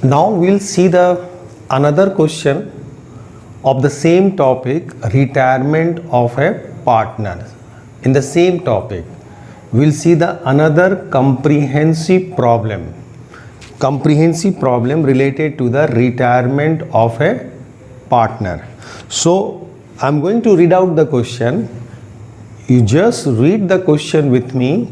Now we'll see the another question of the same topic, retirement of a partner. In the same topic, we'll see the another comprehensive problem related to the retirement of a partner. So I'm going to read out the question. You just read the question with me,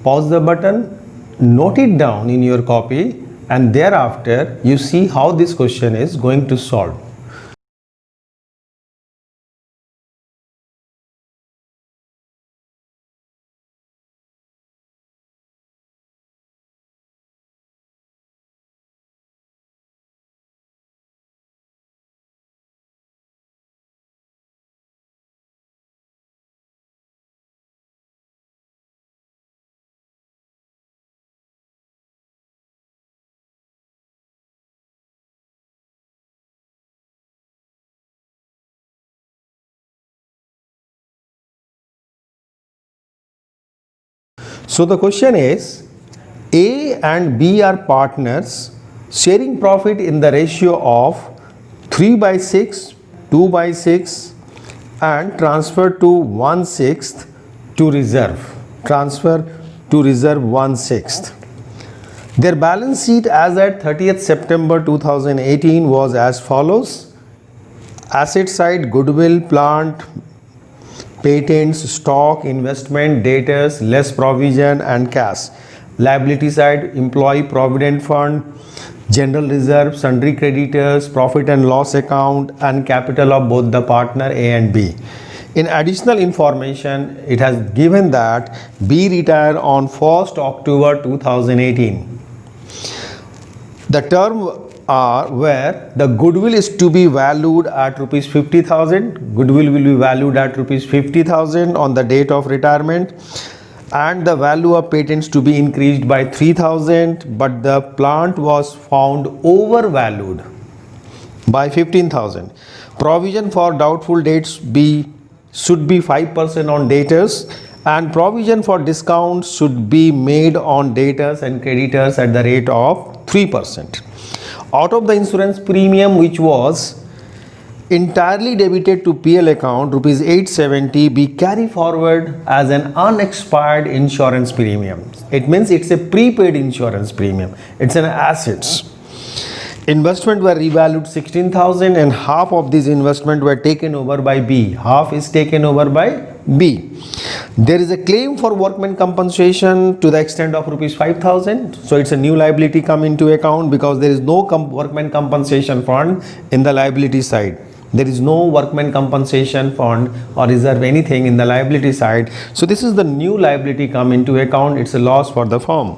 pause the button, note it down in your copy, and thereafter you see how this question is going to solve. So the question is, A and B are partners sharing profit in the ratio of 3/6, 2/6 and transfer to 1/6 to reserve. Transfer to reserve 1/6. Their balance sheet as at 30th September 2018 was as follows. Asset side, goodwill, plant, patents, stock, investment, debtors, less provision and cash. Liability side, employee provident fund, general reserve, sundry creditors, profit and loss account and capital of both the partner A and B. In additional information, it has given that B retired on 1st October 2018. The term are where the goodwill is to be valued at rupees 50,000. Goodwill will be valued at rupees 50,000 on the date of retirement, and the value of patents to be increased by 3,000, but the plant was found overvalued by 15,000. Provision for doubtful debts should be 5% on debtors, and provision for discounts should be made on debtors and creditors at the rate of 3%. Out of the insurance premium which was entirely debited to PL account, rupees 870 be carried forward as an unexpired insurance premium. It means it's a prepaid insurance premium. It's an assets. Investment were revalued 16,000 and half of these investment were taken over by B. Half is taken over by B. There is a claim for workman compensation to the extent of rupees 5,000. So it's a new liability come into account because there is no workman compensation fund in the liability side. There is no workman compensation fund or reserve anything in the liability side. So this is the new liability come into account. It's a loss for the firm.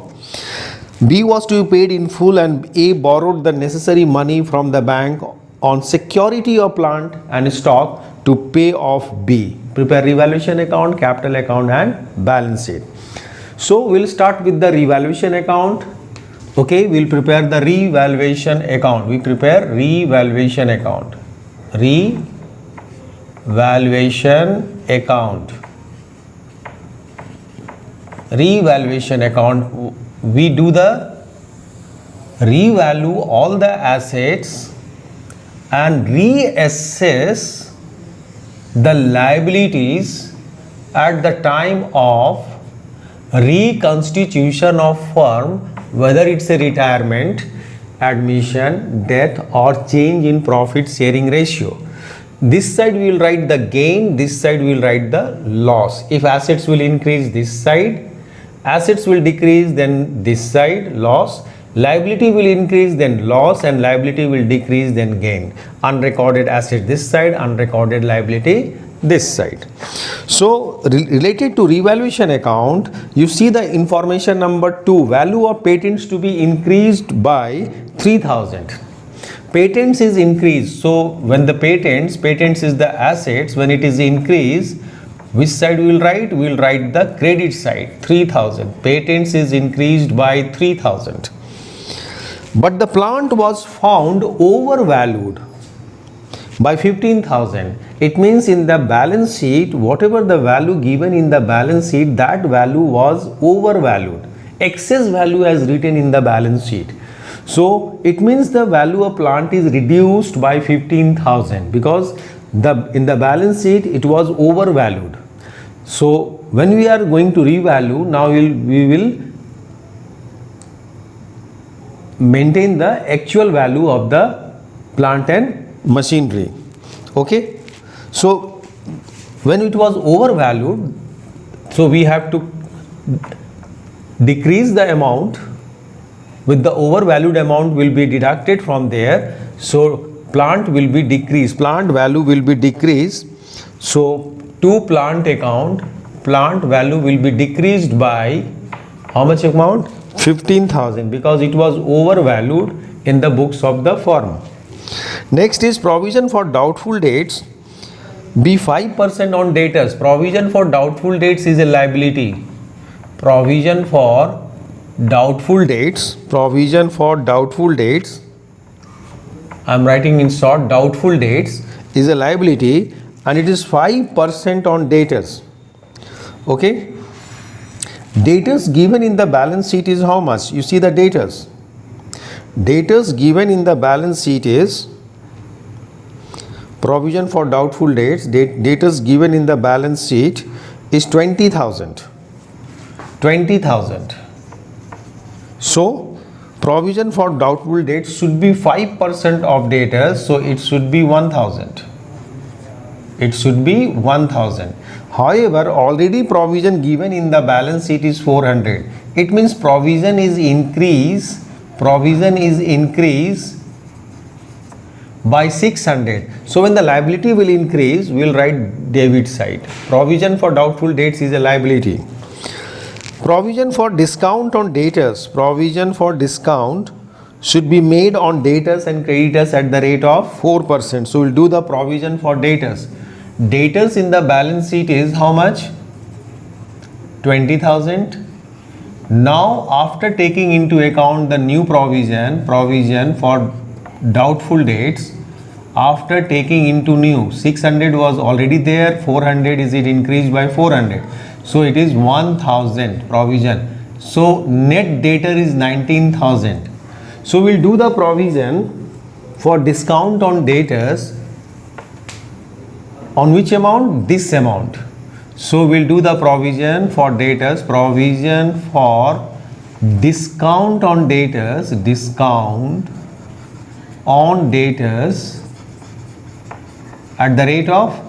B was to be paid in full and A borrowed the necessary money from the bank on security of plant and stock to pay off B. Prepare revaluation account, capital account and balance sheet. So we'll start with the revaluation account. Okay, we'll prepare the revaluation account. We prepare revaluation account. Revaluation account. Revaluation account. We do the revalue all the assets and reassess the liabilities at the time of reconstitution of firm, whether it's a retirement, admission, death or change in profit sharing ratio. This side we will write the gain, this side we will write the loss. If assets will increase, this side, assets will decrease, then this side, loss. Liability will increase, then loss, and liability will decrease, then gain. Unrecorded asset this side, unrecorded liability this side. So related to revaluation account, you see the information number 2, value of patents to be increased by 3,000. Patents is increased. So when the patents is the assets, when it is increased, which side we will write? We will write the credit side, 3,000. Patents is increased by 3,000. But the plant was found overvalued by 15,000. It means in the balance sheet, whatever the value given in the balance sheet, that value was overvalued. Excess value as written in the balance sheet. So it means the value of plant is reduced by 15,000 because in the balance sheet it was overvalued. So when we are going to revalue, now we will maintain the actual value of the plant and machinery. Okay, so when it was overvalued, so we have to decrease the amount. With the overvalued amount will be deducted from there, so plant will be decreased, plant value will be decreased. So to plant account, plant value will be decreased by how much amount? 15,000, because it was overvalued in the books of the firm. Next is provision for doubtful debts. Be 5% on debtors. Provision for doubtful debts is a liability. Provision for doubtful debts, provision for doubtful debts, I am writing in short, doubtful debts is a liability and it is 5% on debtors. Okay, debtors given in the balance sheet is how much? You see the debtors given in the balance sheet is provision for doubtful debts, debtors given in the balance sheet is 20,000. So provision for doubtful debts should be 5% of debtors, so it should be 1,000. It should be 1,000. However, already provision given in the balance sheet is 400. It means provision is increased by 600. So when the liability will increase, we will write debit side. Provision for doubtful debts is a liability. Provision for discount on debtors. Provision for discount should be made on debtors and creditors at the rate of 4%. So we'll do the provision for debtors. Debtors in the balance sheet is how much? 20,000. Now after taking into account the new provision for doubtful debts, after taking into new, 600 was already there, 400 is it increased by 400. So it is 1,000 provision. So net debtor is 19,000. So we'll do the provision for discount on debtors on which amount? This amount. So we'll do the provision for debtors, provision for discount on debtors, at the rate of,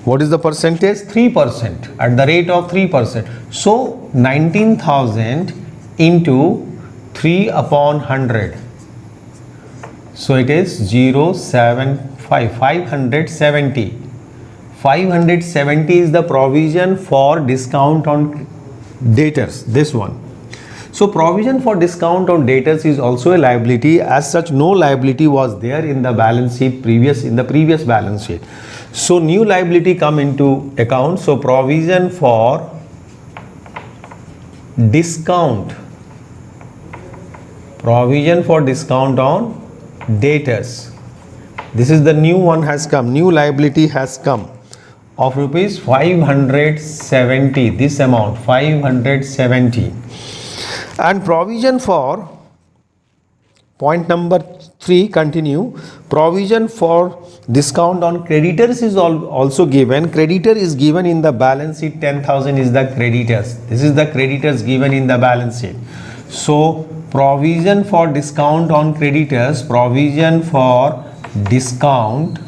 what is the percentage? 3%, at the rate of 3%. So 19,000 into 3 upon 100. So it is 570. 570 is the provision for discount on debtors, this one. So provision for discount on debtors is also a liability. As such, no liability was there in the balance sheet in the previous balance sheet. So new liability come into account. So provision for discount on debtors. This is the new one has come, new liability has come of rupees 570, this amount 570. And provision for point number 3, continue. Provision for discount on creditors is also given. Creditor is given in the balance sheet, 10,000 is the creditors. This is the creditors given in the balance sheet. So provision for discount on creditors, provision for discount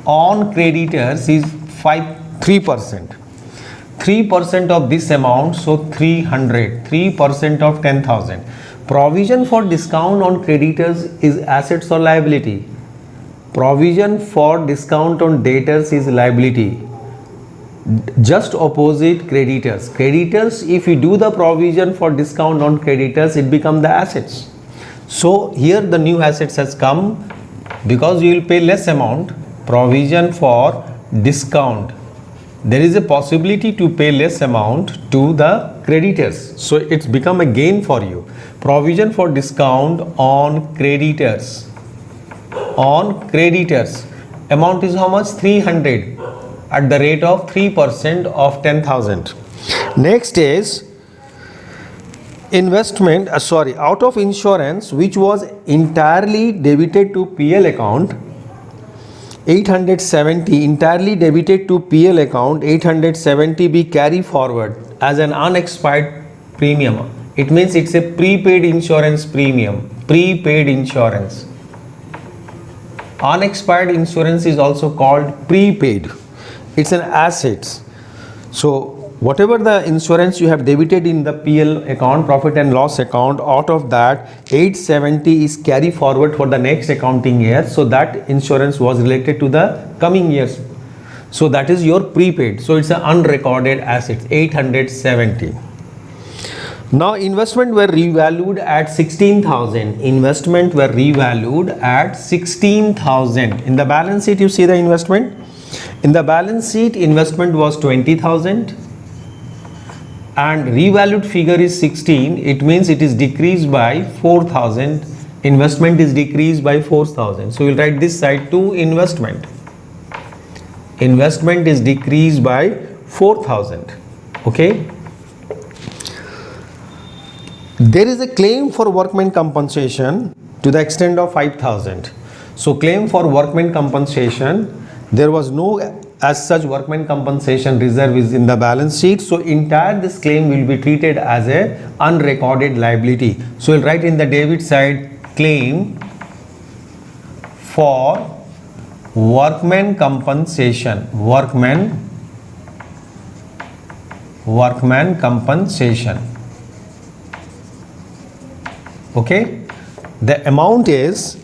on creditors is 3%. 3% of this amount, so 300, 3% of 10,000. Provision for discount on creditors is assets or liability. Provision for discount on debtors is liability. Just opposite creditors. Creditors, if you do the provision for discount on creditors, it becomes the assets. So here the new assets has come because you will pay less amount. Provision for discount, there is a possibility to pay less amount to the creditors, so it's become a gain for you. Provision for discount on creditors, amount is how much? 300 at the rate of 3% of 10,000. Next is investment, out of insurance which was entirely debited to PL account, 870 entirely debited to PL account, 870 be carry forward as an unexpired premium. It means it's a prepaid insurance premium. Prepaid insurance. Unexpired insurance is also called prepaid. It's an assets. So whatever the insurance you have debited in the PL account, profit and loss account, out of that 870 is carry forward for the next accounting year. So that insurance was related to the coming years. So that is your prepaid. So it's an unrecorded assets, 870. Now investment were revalued at 16,000. Investment were revalued at 16,000. In the balance sheet you see the investment. In the balance sheet investment was 20,000 and revalued figure is 16. It means it is decreased by 4,000. Investment is decreased by 4,000. So we'll write this side to investment. Investment is decreased by 4,000. Okay. There is a claim for workman compensation to the extent of 5,000. So claim for workman compensation, there was no as such workman compensation reserve is in the balance sheet. So entire this claim will be treated as a unrecorded liability. So we'll write in the debit side claim for workman compensation. Workman compensation. Okay, the amount is,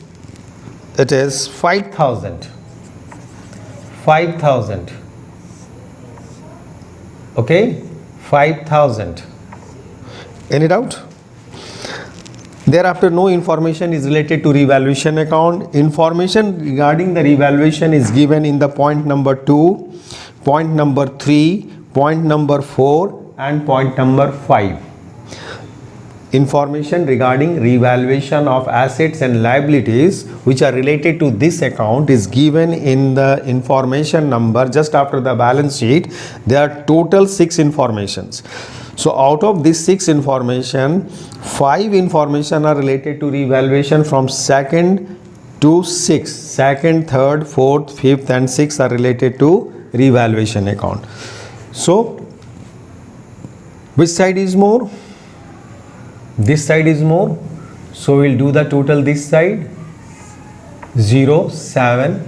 it is 5,000. 5,000. Okay, 5,000. Any doubt? Thereafter, no information is related to revaluation account. Information regarding the revaluation is given in the point number 2, point number 3, point number 4 and point number 5. Information regarding revaluation of assets and liabilities which are related to this account is given in the information number just after the balance sheet. There are total 6 informations. So out of this 6 information, 5 information are related to revaluation from 2nd to 6th. 2nd, 3rd, 4th, 5th and 6th are related to revaluation account. So which side is more? This side is more. So we'll do the total this side. 0, 7,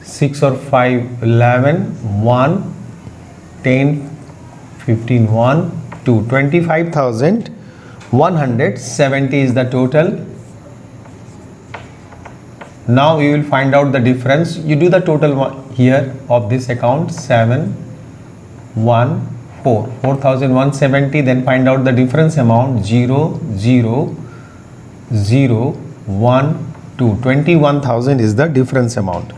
6 or 5, 11, 1, 10, 15, 1, 2, 25,170 is the total. Now we will find out the difference. You do the total here of this account 7, 1, 4, 4,170. Then find out the difference amount 0, 0, 0, 1, 2. 21,000 is the difference amount.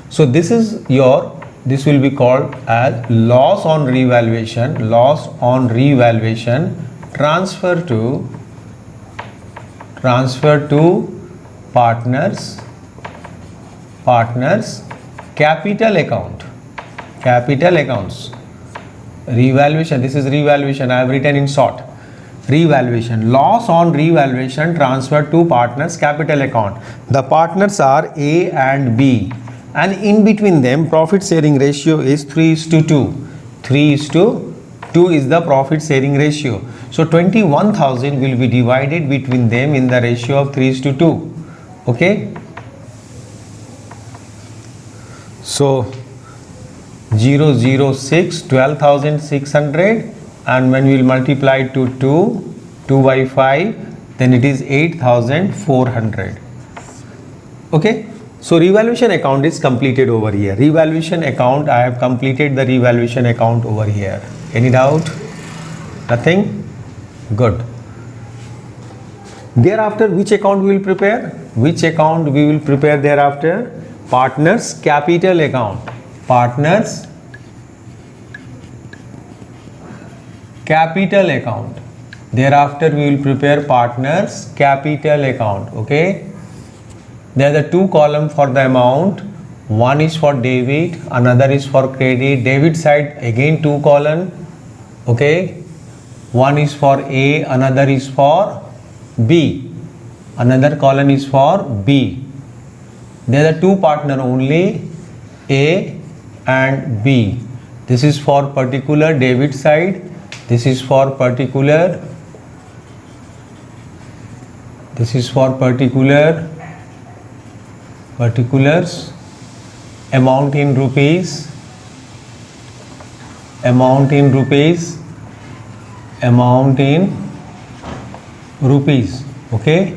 So this is your, this will be called as loss on revaluation. Loss on revaluation. Transfer to partners capital account. Capital accounts. Revaluation, this is revaluation, I have written in short. Revaluation, loss on revaluation transferred to partners capital account. The partners are A and B and in between them profit sharing ratio is 3:2. 3:2 is the profit sharing ratio. So 21,000 will be divided between them in the ratio of 3:2. Okay. So 006, 12,600 and when we will multiply it to 2 by 5, then it is 8,400. Okay. So revaluation account is completed over here. Revaluation account, I have completed the revaluation account over here. Any doubt? Nothing? Good. Thereafter, which account we will prepare? Which account we will prepare thereafter? Partners capital account. Partners capital account. Thereafter we will prepare partners capital account. Okay. There are the 2 columns for the amount. One is for debit, another is for credit. Debit side again 2 column. Okay. One is for A, another is for B. Another column is for B. There are two partners only, A and B. This is for particular debit side. This is for particulars amount in rupees, okay,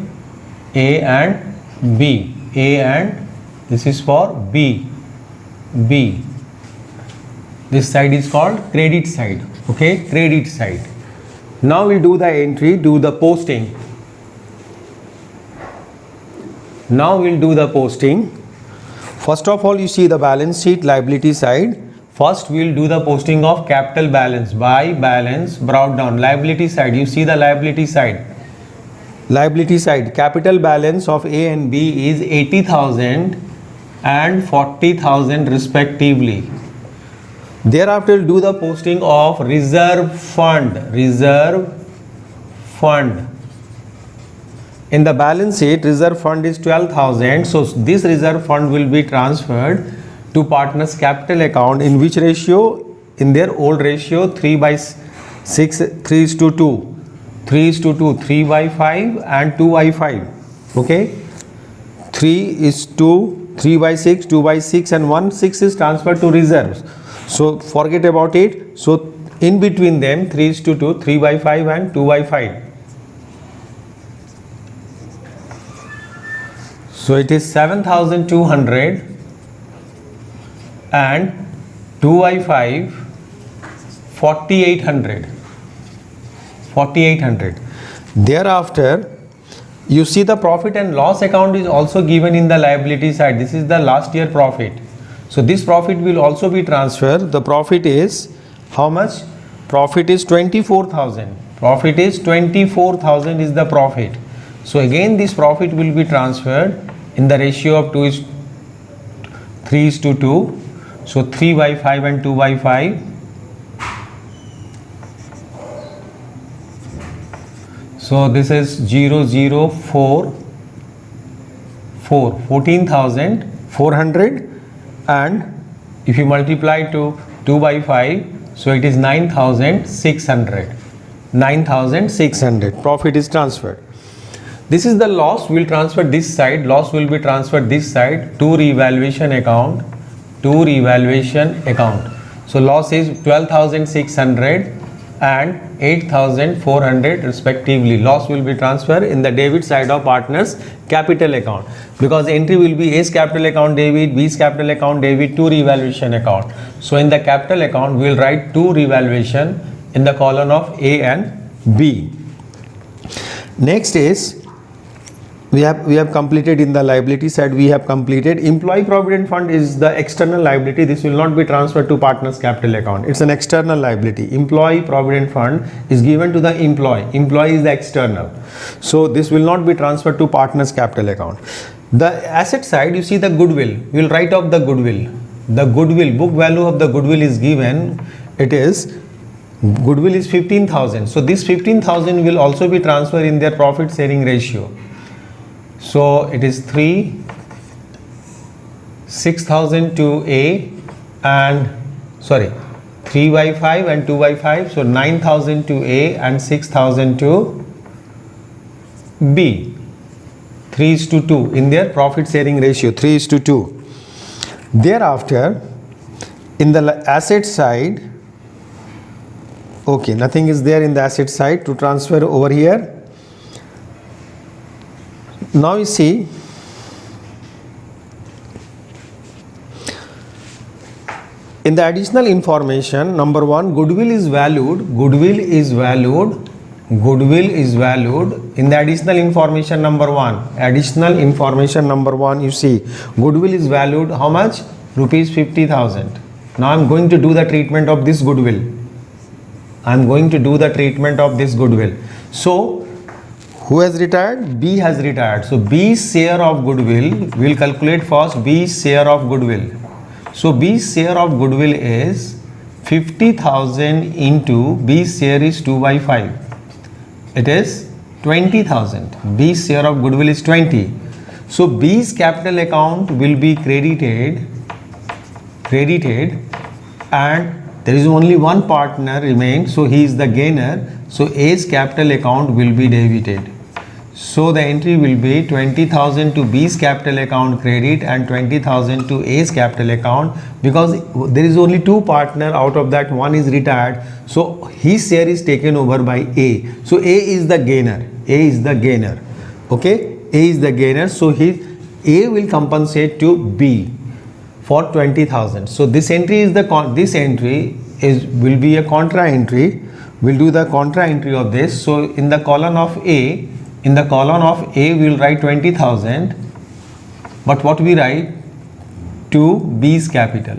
A and B, A and this is for B. This side is called credit side, okay, credit side. Now we do the entry, do the posting. Now we'll do the posting. First of all, you see the balance sheet liability side. First we'll do the posting of capital balance by balance brought down. Liability side, you see the liability side. Liability side, capital balance of A and B is 80,000 and 40,000 respectively. Thereafter do the posting of reserve fund. In the balance sheet, reserve fund is 12,000. So this reserve fund will be transferred to partners capital account. In which ratio? In their old ratio, 3/6, 3:2. 3:2, 3/5 and 2/5. Okay, 3:6, 2/6 and 1/6 is transferred to reserves. So forget about it. So in between them, 3:2, 3/5 and 2/5. So it is 7,200 and 2/5 4,800. Thereafter, you see the profit and loss account is also given in the liability side. This is the last year profit. So this profit will also be transferred. The profit is how much? Profit is 24,000. Profit is 24,000 is the profit. So again this profit will be transferred in the ratio of 3:2. So 3/5 and 2/5. So this is 14,400, and if you multiply to 2/5, so it is 9,600. 9,600 profit is transferred. This is the loss. We'll transfer this side. Loss will be transferred this side to revaluation account. So loss is 12,600 and 8,400 respectively. Loss will be transferred in the debit side of partners capital account, because entry will be A's capital account debit, B's capital account debit to revaluation account. So in the capital account we will write to revaluation in the column of A and B. Next is we have completed in the liability side. We have completed employee provident fund is the external liability. This will not be transferred to partners capital account. It's an external liability. Employee provident fund is given to the employee. Employee is the external. So this will not be transferred to partners capital account. The asset side, you see the goodwill. We will write off the goodwill. The goodwill, book value of the goodwill is given. It is goodwill is 15,000. So this 15,000 will also be transferred in their profit sharing ratio. So it is 6,000 to A and 3/5 and 2/5. So 9,000 to A and 6,000 to B. 3:2 in their profit sharing ratio, 3:2. Thereafter, in the asset side, okay, nothing is there in the asset side to transfer over here. Now you see in the additional information, number one, goodwill is valued in the additional information number one. Additional information number one, you see goodwill is valued how much? Rupees 50,000. Now I am going to do the treatment of this goodwill. So who has retired? B has retired. So B's share of goodwill, we'll calculate first B's share of goodwill. So B's share of goodwill is 50,000 into B's share is 2 by 5. It is 20,000. B's share of goodwill is 20. So B's capital account will be credited, and there is only one partner remain, so he is the gainer. So A's capital account will be debited. So the entry will be 20,000 to B's capital account credit and 20,000 to A's capital account, because there is only two partner, out of that one is retired, so his share is taken over by A. So A is the gainer. A is the gainer. Okay, A is the gainer. So A will compensate to B for 20,000. So this entry is will be a contra entry. We'll do the contra entry of this. So in the column of A, we will write 20,000, but what we write? To B's capital,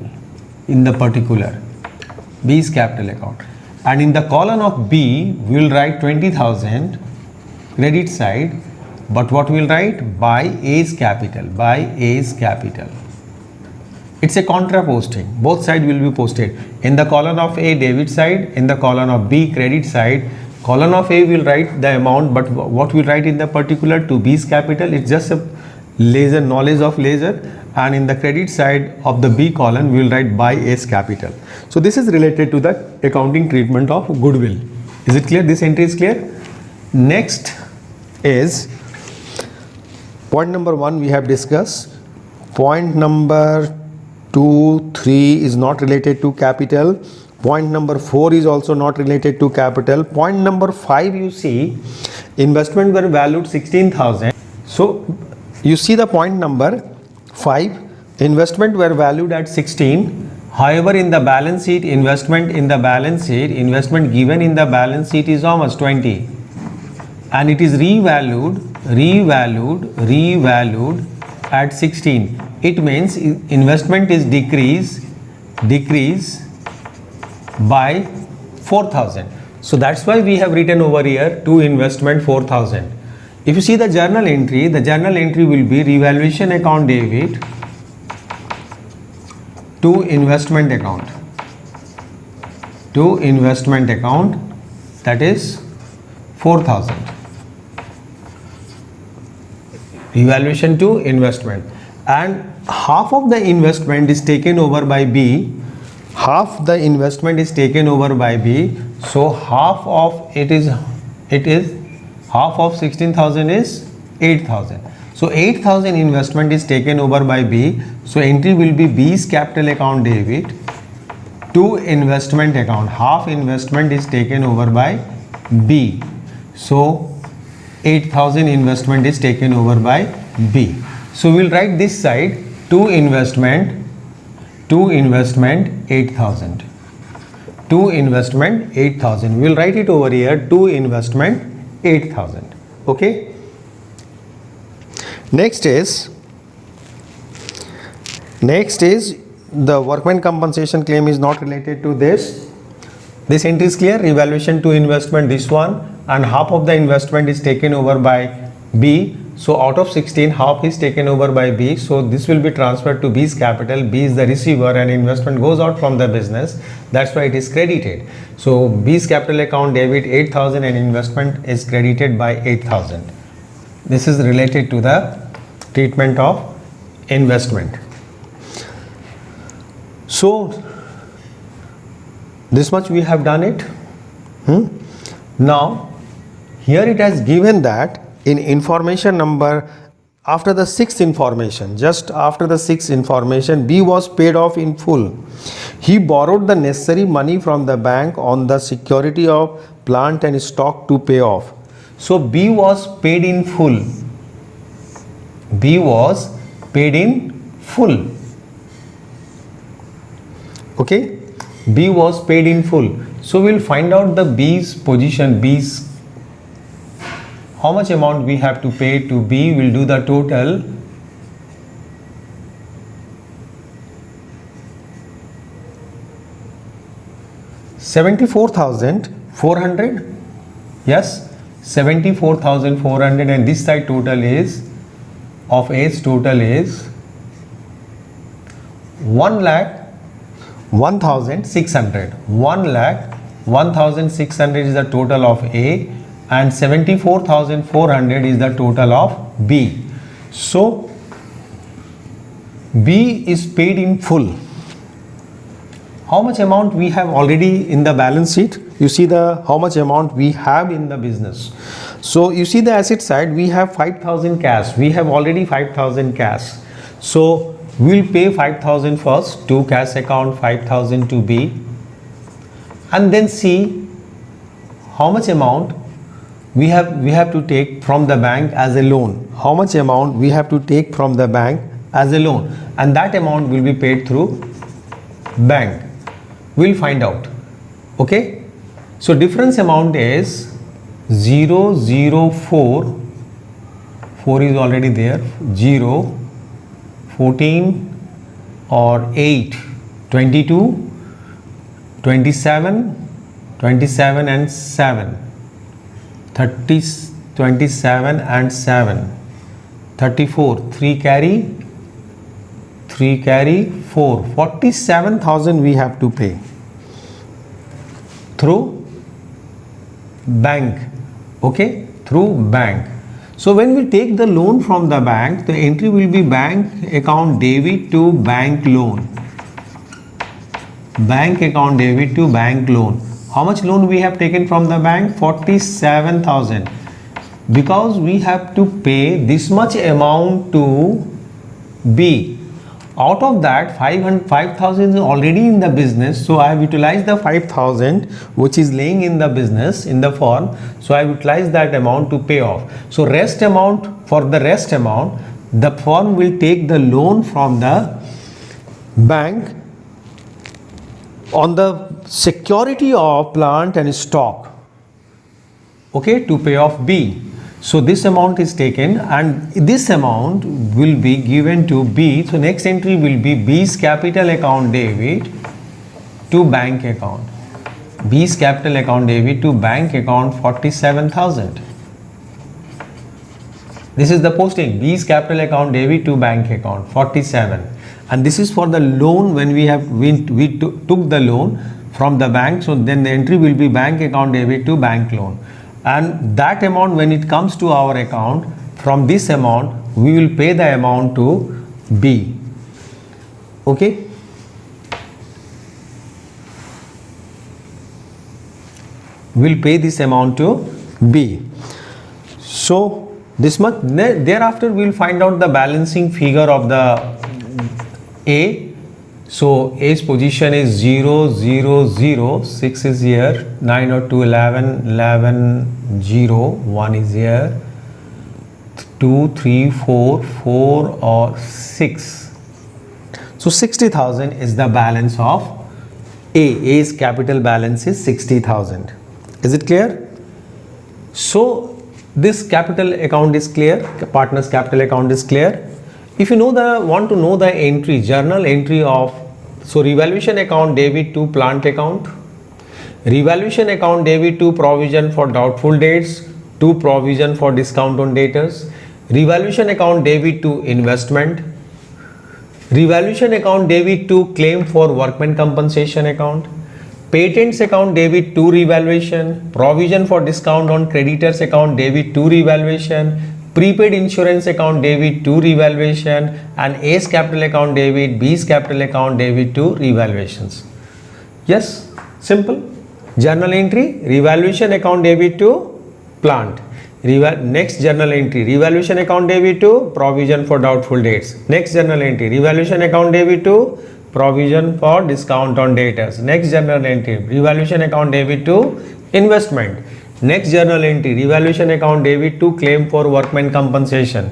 in the particular B's capital account, and in the column of B we will write 20,000 credit side, but what we will write? By A's capital, It's a contra posting. Both sides will be posted. In the column of A, debit side; in the column of B, credit side. Column of A will write the amount, but what we write in the particular to B's capital, it's just a knowledge of ledger, and in the credit side of the B column we will write by A's capital. So this is related to the accounting treatment of goodwill. Is it clear? This entry is clear? Next is point number 1 we have discussed. Point number 2, 3 is not related to capital. Point number 4 is also not related to capital. Point number 5, you see, investment were valued 16,000. So you see the point number 5, investment were valued at 16. However, in the balance sheet, investment given in the balance sheet is how much? 20. And it is revalued at 16. It means investment is decrease by 4,000. So that's why we have written over here to investment 4,000. If you see the journal entry will be revaluation account debit to investment account, that is 4,000. Revaluation to investment, and half of the investment is taken over by B. Half so half of half of 16,000 is 8,000. So 8,000 investment is taken over by B. So entry will be B's capital account debit to investment account. Half investment is taken over by B. So 8,000 investment is taken over by B. So we'll write this side to investment 8,000. To investment 8,000. We'll write it over here to investment 8,000. Okay. Next is the workman compensation claim is not related to this. This entry is clear. Revaluation to investment, this one, and half of the investment is taken over by B. So out of 16, half is taken over by B. So this will be transferred to B's capital. B is the receiver and investment goes out from the business. That's why it is credited. So B's capital account debit 8,000 and investment is credited by 8,000. This is related to the treatment of investment. So this much we have done it. Now here it has given that in information number, after the sixth information, just after the sixth information, B was paid off in full. He borrowed the necessary money from the bank on the security of plant and stock to pay off. So B was paid in full. B was paid in full. Okay, B was paid in full. So we'll find out the B's position, how much amount we have to pay to B. We'll do the total. $74,400. Yes, 74,400, and this side total is of A's total is 1,00,000 1,600. 1 lakh 1,600 is the total of A and 74,400 is the total of B. So B is paid in full. How much amount we have already in the balance sheet? You see the how much amount we have in the business. So you see the asset side, we have 5,000 cash. We have already 5,000 cash. So we'll pay 5,000 first to cash account, 5,000 to B, and then see how much amount we have to take from the bank as a loan. How much amount we have to take from the bank as a loan, and that amount will be paid through bank. We'll find out. Okay, so difference amount is 004, 4 is already there, 0, 14 or 8, 22, 27, 27 and 7, 30, 27 and 7, 34, 3 carry 4, 47,000 we have to pay through bank. Okay, through bank. So when we take the loan from the bank, the entry will be bank account debit to bank loan. Bank account debit to bank loan. How much loan we have taken from the bank? 47,000. Because we have to pay this much amount to B. Out of that, 5,000 is already in the business, so I have utilized the 5,000 which is laying in the business in the firm, so I utilize that amount to pay off. So rest amount, for the rest amount, the firm will take the loan from the bank on the security of plant and stock, okay, to pay off B. So this amount is taken and this amount will be given to B. So next entry will be B's capital account debit to bank account. B's capital account debit to bank account 47,000. This is the posting, B's capital account debit to bank account 47. And this is for the loan when we took the loan from the bank. So then the entry will be bank account debit to bank loan. And that amount, when it comes to our account, from this amount we will pay the amount to B. Okay, we'll pay this amount to B. So this much. Thereafter we'll find out the balancing figure of the A. So A's position is 0, 0, 0, 6 is here, 9 or 2, 11, 11, 0, 1 is here, 2, 3, 4, 4 or 6. So 60,000 is the balance of A. A's capital balance is 60,000. Is it clear? So this capital account is clear, partner's capital account is clear. If you want to know the entry, journal entry of, so revaluation account debit to plant account, revaluation account debit to provision for doubtful debts, to provision for discount on debtors, revaluation account debit to investment, revaluation account debit to claim for workman compensation account, patents account debit to revaluation, provision for discount on creditors account debit to revaluation, prepaid insurance account debit to revaluation, and A's capital account debit, B's capital account debit to revaluations. Yes, simple. Journal entry, revaluation account debit to plant. Next journal entry, revaluation account debit to provision for doubtful debts. Next journal entry, revaluation account debit to provision for discount on debtors. Next journal entry, revaluation account debit to investment. Next journal entry, revaluation account debit to claim for workman compensation.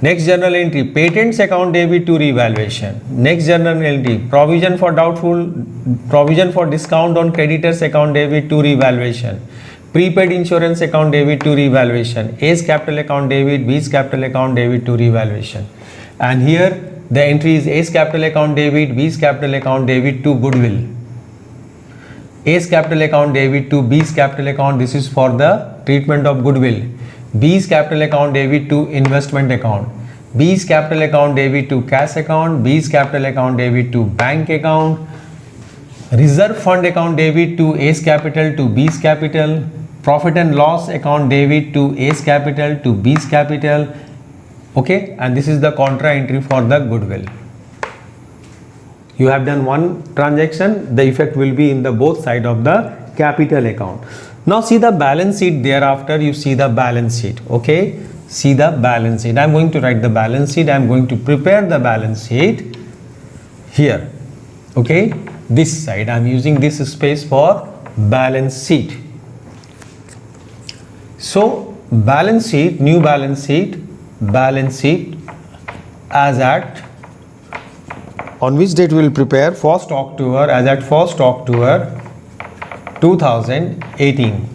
Next journal entry, patents account debit to revaluation. Next journal entry, provision for discount on creditors account debit to revaluation. Prepaid insurance account debit to revaluation. A's capital account debit, B's capital account debit to revaluation. And here the entry is A's capital account debit, B's capital account debit to goodwill. A's capital account debit to B's capital account, this is for the treatment of goodwill. B's capital account debit to investment account. B's capital account debit to cash account, B's capital account debit to bank account, reserve fund account debit to A's capital to B's capital, profit and loss account debit to A's capital to B's capital. Okay, and this is the contra entry for the goodwill. You have done one transaction, the effect will be in the both side of the capital account. Now see the balance sheet. Thereafter you see the balance sheet. Okay, see the balance sheet. I am going to write the balance sheet. I am going to prepare the balance sheet here. Okay, this side I am using this space for balance sheet. So balance sheet, new balance sheet as at, on which date we will prepare? 1st October, as at 1st October 2018.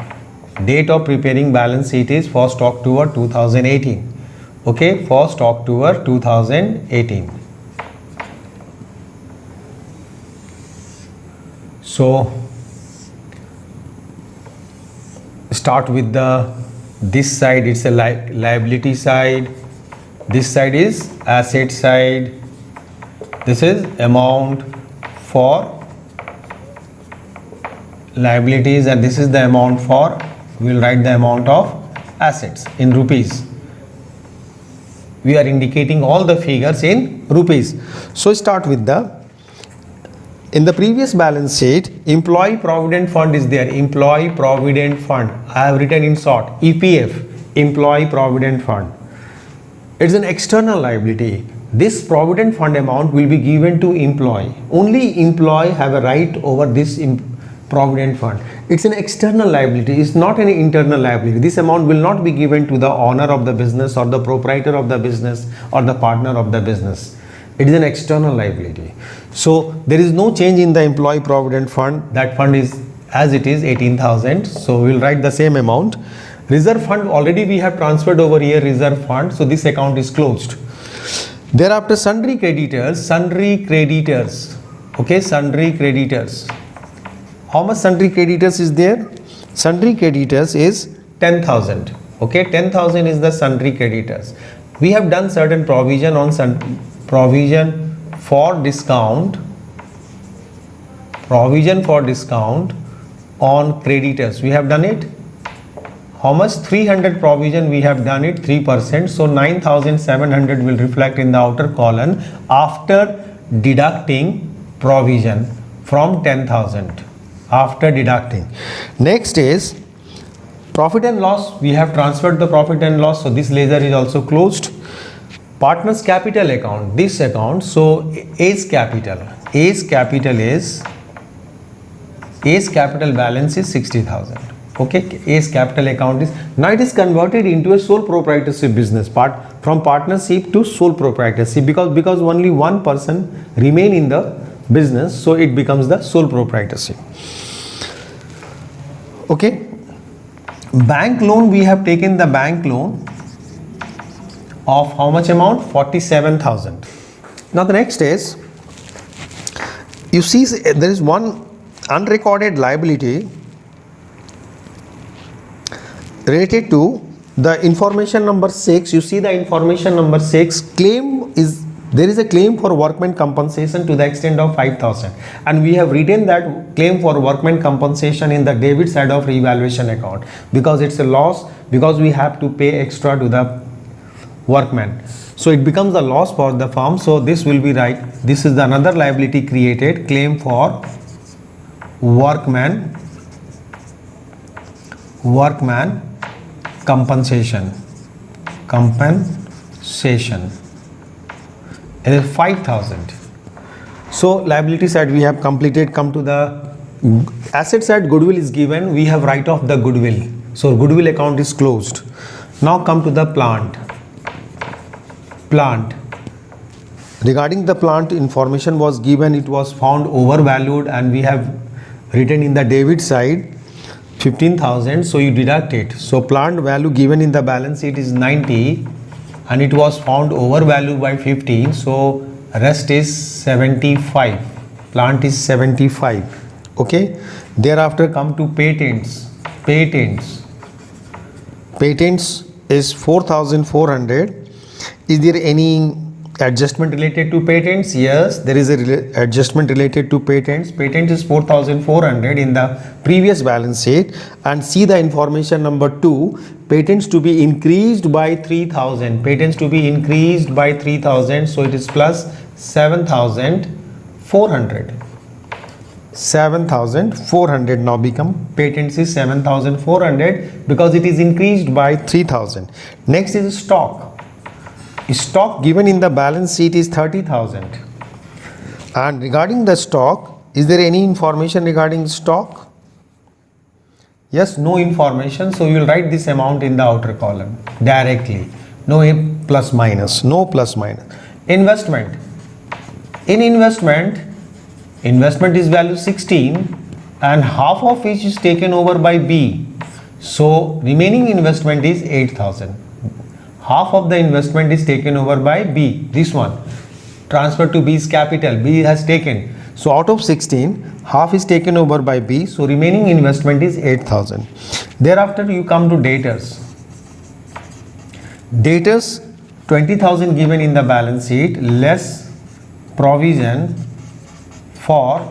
Date of preparing balance sheet is 1st October 2018. Okay, 1st October 2018. So start with this side, it's a liability side, this side is asset side, this is amount for liabilities, and this is the amount for, we will write the amount of assets in rupees. We are indicating all the figures in rupees. So start with in the previous balance sheet, employee provident fund is there. Employee provident fund, I have written in short EPF, employee provident fund. It's an external liability. This provident fund amount will be given to employee. Only employee have a right over this provident fund. It's an external liability, it's not an internal liability. This amount will not be given to the owner of the business or the proprietor of the business or the partner of the business. It is an external liability. So there is no change in the employee provident fund. That fund is as it is 18,000. So we will write the same amount. Reserve fund, already we have transferred over here reserve fund. So this account is closed. Thereafter sundry creditors. Okay, sundry creditors. How much sundry creditors is there? Sundry creditors is 10,000. Okay, 10,000 is the sundry creditors. We have done certain provision on provision for discount on creditors. We have done it. How much? 300 provision we have done it, 3%. So 9,700 will reflect in the outer column after deducting provision from 10,000. After deducting. Next is profit and loss. We have transferred the profit and loss. So this ledger is also closed. Partners capital account, this account. So A's capital balance is 60,000. Okay, A's capital account is, now it is converted into a sole proprietorship business, from partnership to sole proprietorship, because only one person remain in the business, so it becomes the sole proprietorship. Okay, bank loan, we have taken the bank loan of how much amount? 47,000. Now the next is, you see there is one unrecorded liability related to the information number 6. You see the information number 6, claim is, there is a claim for workman compensation to the extent of 5,000, and we have written that claim for workman compensation in the debit side of revaluation account, because it's a loss, because we have to pay extra to the workman, so it becomes a loss for the firm. So this will be right. This is the another liability created, claim for workman compensation. It is 5,000. So liability side we have completed. Come to the asset side, goodwill is given. We have write off the goodwill. So goodwill account is closed. Now come to the plant. Regarding the plant, information was given, it was found overvalued, and we have written in the debit side 15,000, so you deduct it. So plant value given in the balance sheet is 90, and it was found overvalued by 15, so rest is 75. Plant is 75. Okay, thereafter come to patents. Patents is 4,400. Is there any Adjustment related to patents? Yes, there is a adjustment related to patents? patent is 4,400 in the Previous balance sheet, and see the information number 2, patents to be increased by 3,000. Patents to be increased by 3,000. So it is plus 7,400. 7,400 now become Patents is 7,400 because it is increased by 3,000. Next is stock. Stock Given in the balance sheet is 30,000. And regarding the stock, is there any information regarding stock? Yes, no information. So you will write this amount in the outer column directly. No plus minus. No plus minus. Investment. In investment is value 16 and half of which is taken over by B. So remaining investment is 8,000. Half of the investment is taken over by B. This one. Transfer to B's capital. B has taken. So out of 16, half is taken over by B. So remaining investment is 8,000. Thereafter you come to debtors. Debtors 20,000 given in the balance sheet less provision for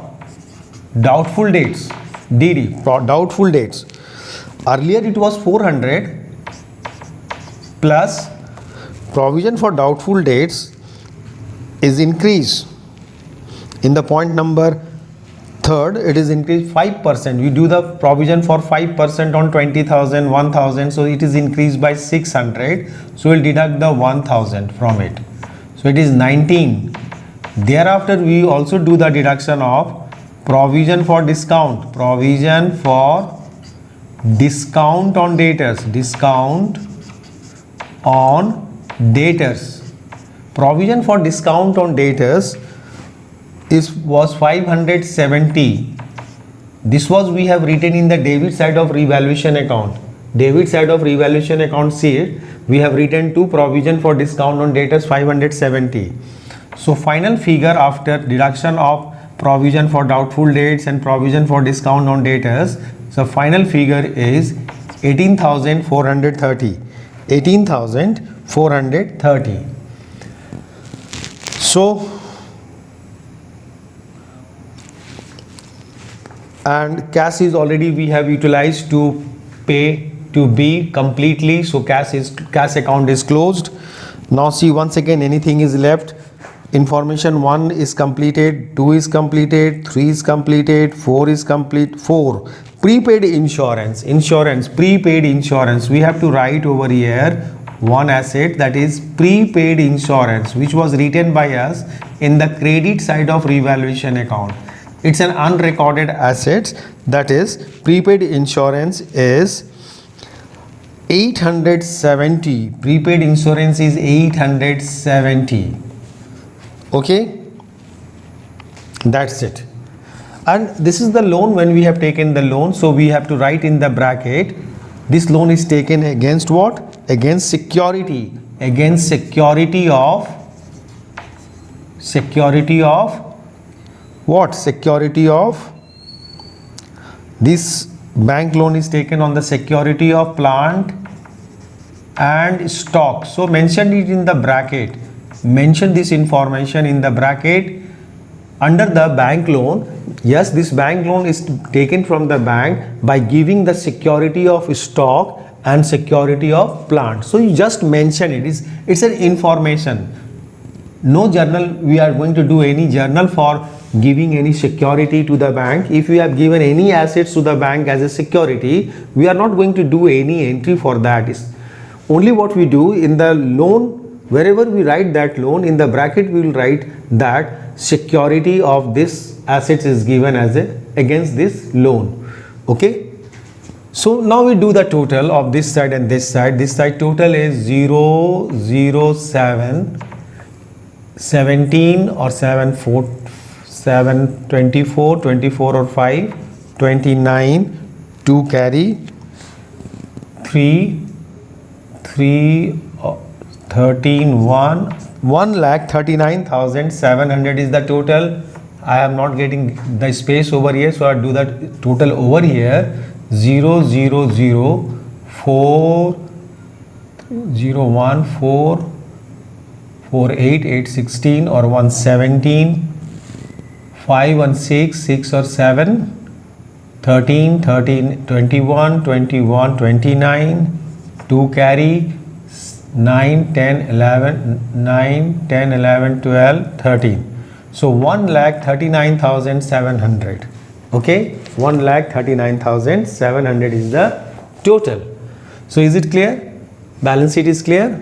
doubtful dates. DD. doubtful dates. Earlier it was 400 plus Provision for doubtful dates is increased. In the point number 3rd, it is increased 5%. We do the provision for 5% on 20,000, 1,000. So it is increased by 600. So we'll deduct the 1,000 from it. So it is 19. Thereafter, we also do the deduction of provision for discount. Provision for discount on debtors. Discount on debtors. Provision for discount on debtors was 570. This was we have written in the debit side of revaluation account. Debit side of revaluation account sheet we have written to provision for discount on debtors 570. So final figure after deduction of provision for doubtful dates and provision for discount on debtors, so final figure is 18,430. 18,430. So, and cash is already we have utilized to pay to B completely. So cash account is closed. Now see once again anything is left. Information 1 is completed, 2 is completed, 3 is completed, 4 is complete. 4. Prepaid insurance. Prepaid insurance. We have to write over here one asset, that is prepaid insurance, which was written by us in the credit side of revaluation account. It's an unrecorded asset, that is prepaid insurance is 870. Prepaid insurance is 870. Okay, that's it. And this is the loan when we have taken the loan. So we have to write in the bracket, this loan is taken against what? Against security. Against security of what? Security of, this bank loan is taken on the security of plant and stock. So mention it in the bracket. Mention this information in the bracket under the bank loan. Yes, this bank loan is taken from the bank by giving the security of stock and security of plant. So you just mention it. It's an information. No journal, we are going to do any journal for giving any security to the bank. If we have given any assets to the bank as a security, we are not going to do any entry for that. It's only what we do in the loan, wherever we write that loan, in the bracket we will write that security of this assets is given as against this loan. Okay. So now we do the total of this side and this side. This side total is 0, 0, 7, 17 or 7, 4, 7, 24, 24 or 5, 29, 2 carry, 3, 13, 1,39,700 is the total. I am not getting the space over here, so I do that total over here. 0, 0, 0, 4, 0, 1, 4, 4, 8, 8, 16 or 1, 17, 5, 1, 6, 6 or 7, 13, 13, 21, 21, 29, 2 carry, 9, 10, 11, 9, 10, 11, 12, 13. So 1,39,700. Okay, 1,39,700 is the total. So is it clear? Balance sheet is clear?